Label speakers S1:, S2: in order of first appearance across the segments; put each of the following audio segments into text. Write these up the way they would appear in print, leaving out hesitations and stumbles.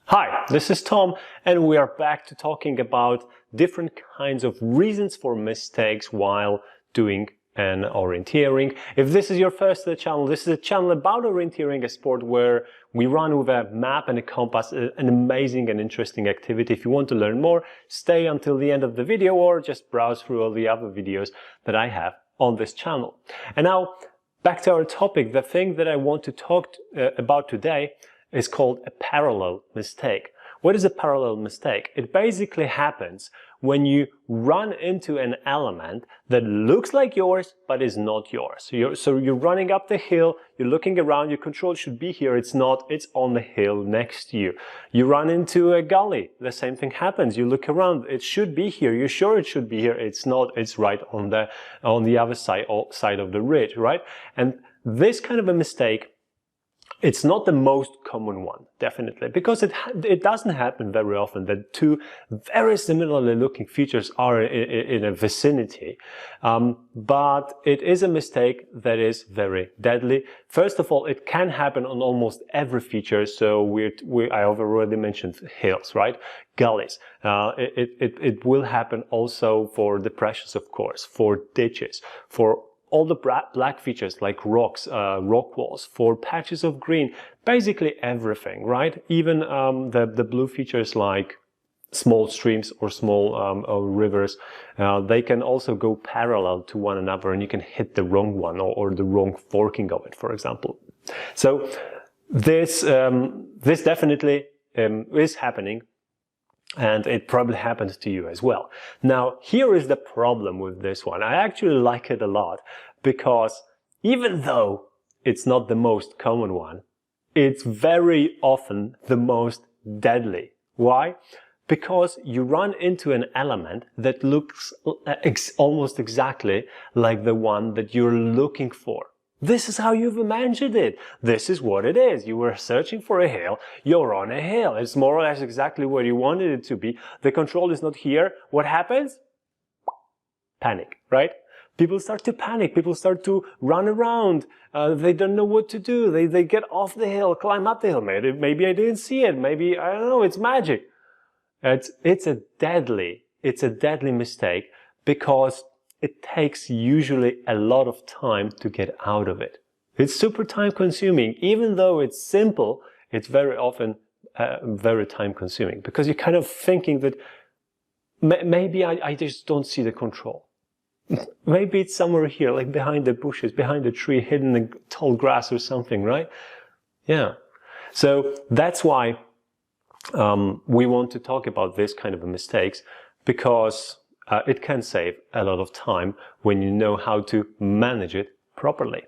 S1: Hi, this is Tom, and we are back to talking about different kinds of reasons for mistakes while doing an orienteering. If this is your first to the channel, this is a channel about orienteering, a sport where we run with a map and a compass, an amazing and interesting activity. If you want to learn more, stay until the end of the video or just browse through all the other videos that I have on this channel. And now, back to our topic. The thing that I want to talk about today is called a parallel mistake. What is a parallel mistake? It basically happens when you run into an element that looks like yours but is not yours. So you're running up the hill, you're looking around, your control should be here, it's not, it's on the hill next to you. You run into a gully, the same thing happens. You look around, it should be here, you're sure it should be here, it's not, it's right on the other side of the ridge, right? And this kind of a mistake, it's not the most common one, definitely, because it doesn't happen very often that two very similarly looking features are in a vicinity. But it is a mistake that is very deadly. First of all, it can happen on almost every feature. So I have already mentioned hills, right? Gullies. It will happen also for depressions, of course, for ditches, for all the black features like rocks, rock walls, for patches of green, basically everything, right? Even the blue features like small streams or small rivers, they can also go parallel to one another and you can hit the wrong one or the wrong forking of it, for example. So this definitely is happening. And it probably happens to you as well. Now, here is the problem with this one. I actually like it a lot because even though it's not the most common one, it's very often the most deadly. Why? Because you run into an element that looks almost exactly like the one that you're looking for. This is how you've imagined it. This is what it is. You were searching for a hill. You're on a hill. It's more or less exactly where you wanted it to be. The control is not here. What happens? Panic, right? People start to panic. People start to run around. They don't know what to do. They get off the hill, climb up the hill. Maybe I didn't see it. Maybe, I don't know, it's magic. It's a deadly mistake because it takes usually a lot of time to get out of it. It's super time consuming. Even though it's simple, it's very often very time consuming because you're kind of thinking that maybe I just don't see the control. Maybe it's somewhere here, like behind the bushes, behind the tree, hidden in the tall grass or something, right? Yeah. So that's why we want to talk about this kind of mistakes, because it can save a lot of time when you know how to manage it properly.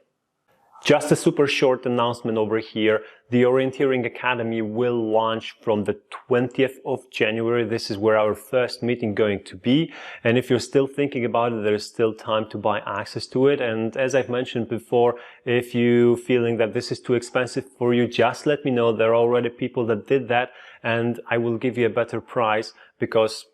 S1: Just a super short announcement over here. The Orienteering Academy will launch from the 20th of January. This is where our first meeting going to be. And if you're still thinking about it, there is still time to buy access to it. And as I've mentioned before, if you're feeling that this is too expensive for you, just let me know. There are already people that did that, and I will give you a better price because,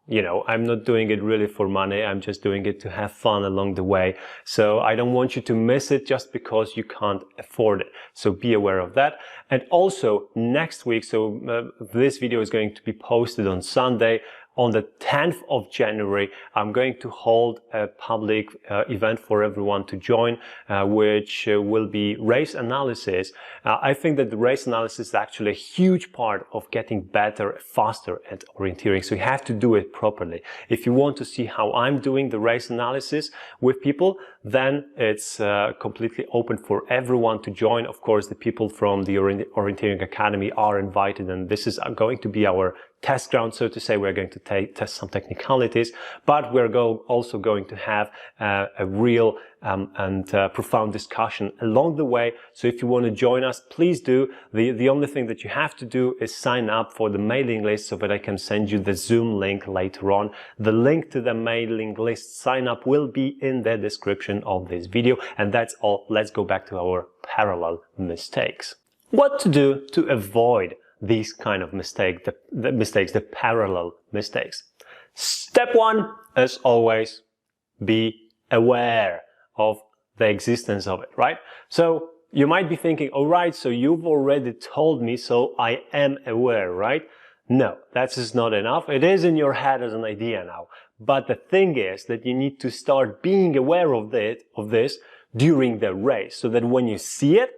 S1: you know, I'm not doing it really for money. I'm just doing it to have fun along the way. So I don't want you to miss it just because you can't afford it. So be aware of that. And also next week, this video is going to be posted on Sunday. On the 10th of January, I'm going to hold a public event for everyone to join, which will be race analysis. I think that the race analysis is actually a huge part of getting better, faster at orienteering. So you have to do it properly. If you want to see how I'm doing the race analysis with people, then it's completely open for everyone to join. Of course, the people from the Orienteering Academy are invited, and this is going to be our test ground, so to say. We're going to test some technicalities, but we're also going to have a real and profound discussion along the way. So if you want to join us, please do. The only thing that you have to do is sign up for the mailing list so that I can send you the Zoom link later on. The link to the mailing list sign up will be in the description of this video. And that's all. Let's go back to our parallel mistakes. What to do to avoid these kind of mistakes, the parallel mistakes. Step one, as always, be aware of the existence of it, right? So you might be thinking, all right, so you've already told me, so I am aware, right? No, that's just not enough. It is in your head as an idea now. But the thing is that you need to start being aware of this during the race, so that when you see it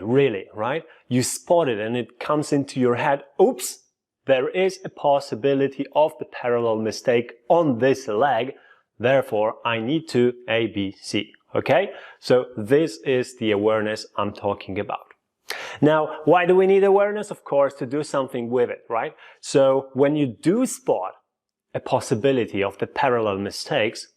S1: really, right? You spot it and it comes into your head, oops, there is a possibility of the parallel mistake on this leg. Therefore, I need to A, B, C. Okay? So this is the awareness I'm talking about. Now, why do we need awareness? Of course, to do something with it, right? So when you do spot a possibility of the parallel mistakes,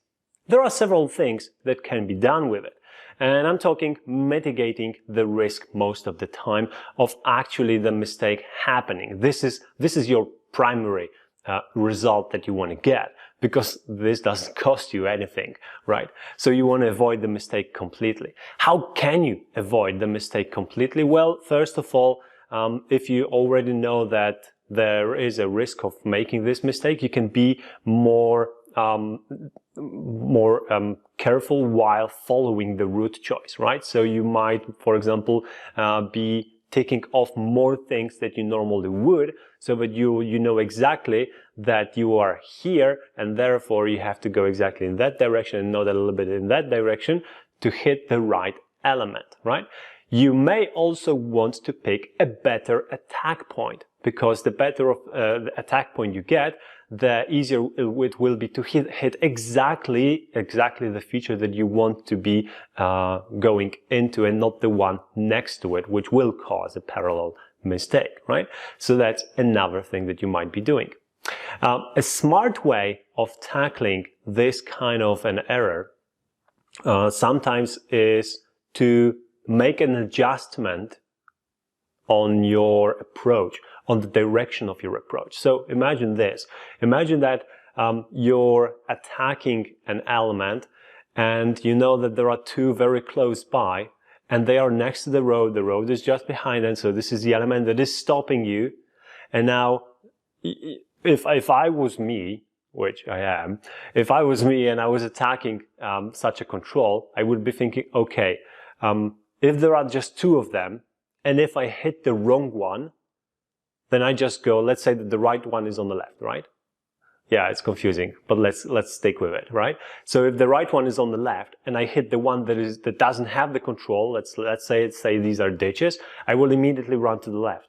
S1: there are several things that can be done with it. And I'm talking mitigating the risk most of the time of actually the mistake happening. This is your primary result that you want to get, because this doesn't cost you anything, right? So you want to avoid the mistake completely. How can you avoid the mistake completely? Well, first of all, if you already know that there is a risk of making this mistake, you can be more careful while following the route choice, right? So you might, for example, be ticking off more things that you normally would, so that you know exactly that you are here, and therefore you have to go exactly in that direction and not a little bit in that direction to hit the right element, right? You may also want to pick a better attack point, because the better of the attack point you get, the easier it will be to hit exactly the feature that you want to be going into, and not the one next to it, which will cause a parallel mistake, right? So that's another thing that you might be doing. A smart way of tackling this kind of an error sometimes is to make an adjustment on your approach, on the direction of your approach. So imagine this. Imagine that you're attacking an element, and you know that there are two very close by, and they are next to the road. The road is just behind them, so this is the element that is stopping you. And now, if I was me, which I am, if I was me and I was attacking such a control, I would be thinking, okay, if there are just two of them, and if I hit the wrong one, then I just go, let's say that the right one is on the left, right? Yeah, it's confusing, but let's stick with it, right? So if the right one is on the left and I hit the one that doesn't have the control, let's say these are ditches, I will immediately run to the left,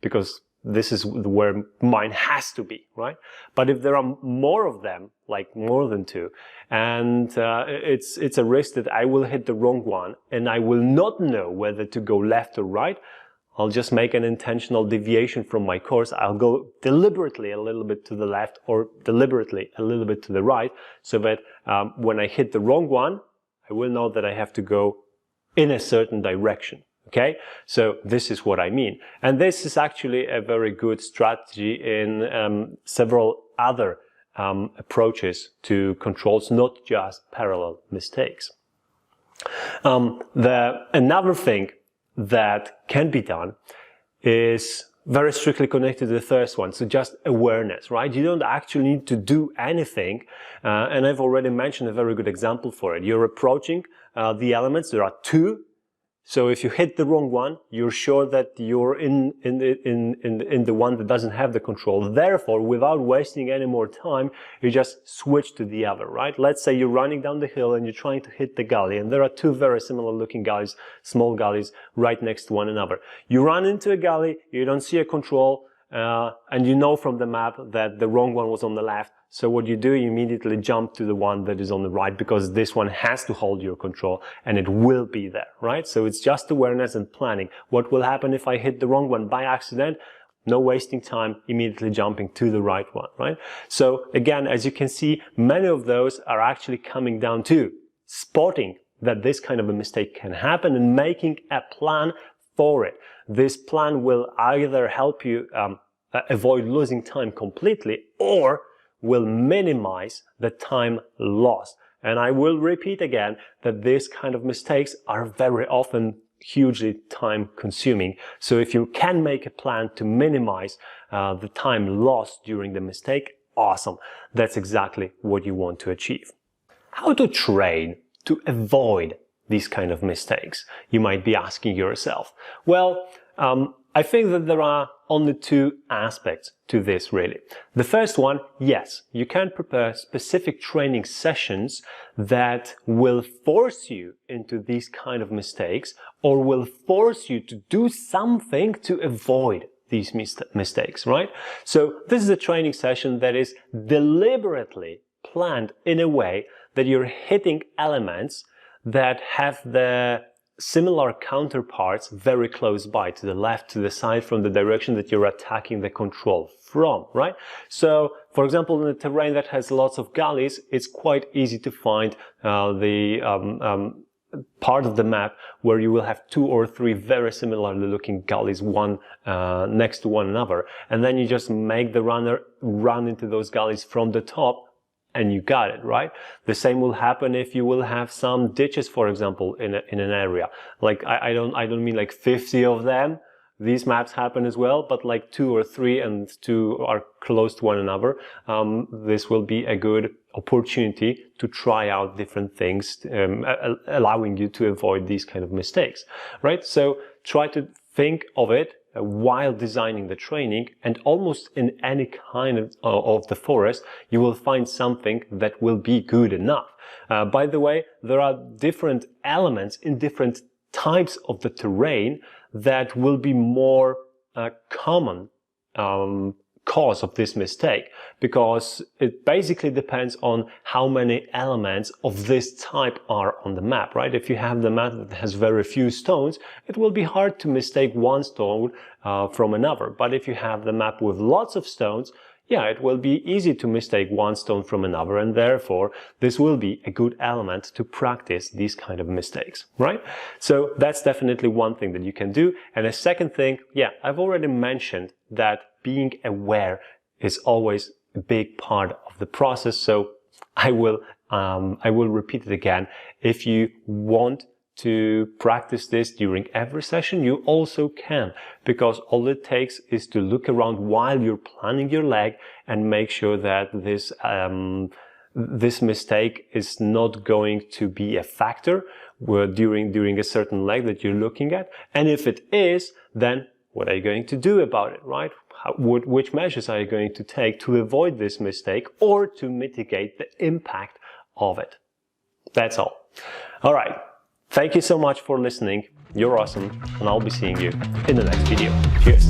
S1: because this is where mine has to be, right? But if there are more of them, like more than two, and it's a risk that I will hit the wrong one and I will not know whether to go left or right, I'll just make an intentional deviation from my course. I'll go deliberately a little bit to the left or deliberately a little bit to the right, so that when I hit the wrong one, I will know that I have to go in a certain direction. Okay, so this is what I mean. And this is actually a very good strategy in several other approaches to controls, not just parallel mistakes. Another thing that can be done is very strictly connected to the first one, so just awareness, right? You don't actually need to do anything, and I've already mentioned a very good example for it. You're approaching the elements, there are two. So if you hit the wrong one, you're sure that you're in the one that doesn't have the control. Therefore, without wasting any more time, you just switch to the other, right? Let's say you're running down the hill and you're trying to hit the gully, and there are two very similar looking gullies, small gullies, right next to one another. You run into a gully, you don't see a control, and you know from the map that the wrong one was on the left. So what you do, you immediately jump to the one that is on the right, because this one has to hold your control and it will be there, right? So it's just awareness and planning. What will happen if I hit the wrong one by accident? No wasting time, immediately jumping to the right one, right? So again, as you can see, many of those are actually coming down to spotting that this kind of a mistake can happen and making a plan for it. This plan will either help you avoid losing time completely, or will minimize the time lost. And I will repeat again that these kind of mistakes are very often hugely time consuming. So if you can make a plan to minimize the time lost during the mistake, awesome. That's exactly what you want to achieve. How to train to avoid these kind of mistakes? You might be asking yourself. Well, I think that there are only two aspects to this, really. The first one, yes, you can prepare specific training sessions that will force you into these kind of mistakes, or will force you to do something to avoid these mistakes, right? So this is a training session that is deliberately planned in a way that you're hitting elements that have the similar counterparts very close by, to the left, to the side, from the direction that you're attacking the control from, right? So, for example, in a terrain that has lots of gullies, it's quite easy to find the part of the map where you will have 2 or 3 very similarly looking gullies, one next to one another, and then you just make the runner run into those gullies from the top, and you got it, right? The same will happen if you will have some ditches, for example, in an area. Like, I don't mean like 50 of them. These maps happen as well, but like 2 or 3, and 2 are close to one another. This will be a good opportunity to try out different things, allowing you to avoid these kind of mistakes, right? So try to think of it while designing the training, and almost in any kind of the forest, you will find something that will be good enough. By the way, there are different elements in different types of the terrain that will be more common cause of this mistake, because it basically depends on how many elements of this type are on the map, right? If you have the map that has very few stones, it will be hard to mistake one stone from another. But if you have the map with lots of stones, yeah, it will be easy to mistake one stone from another, and therefore this will be a good element to practice these kind of mistakes, right? So that's definitely one thing that you can do. And a second thing, yeah, I've already mentioned that being aware is always a big part of the process. So I will repeat it again. If you want to practice this during every session, you also can, because all it takes is to look around while you're planning your leg and make sure that this mistake is not going to be a factor during a certain leg that you're looking at. And if it is, then what are you going to do about it, right? Which measures are you going to take to avoid this mistake or to mitigate the impact of it? That's all. All right. Thank you so much for listening. You're awesome, and I'll be seeing you in the next video. Cheers.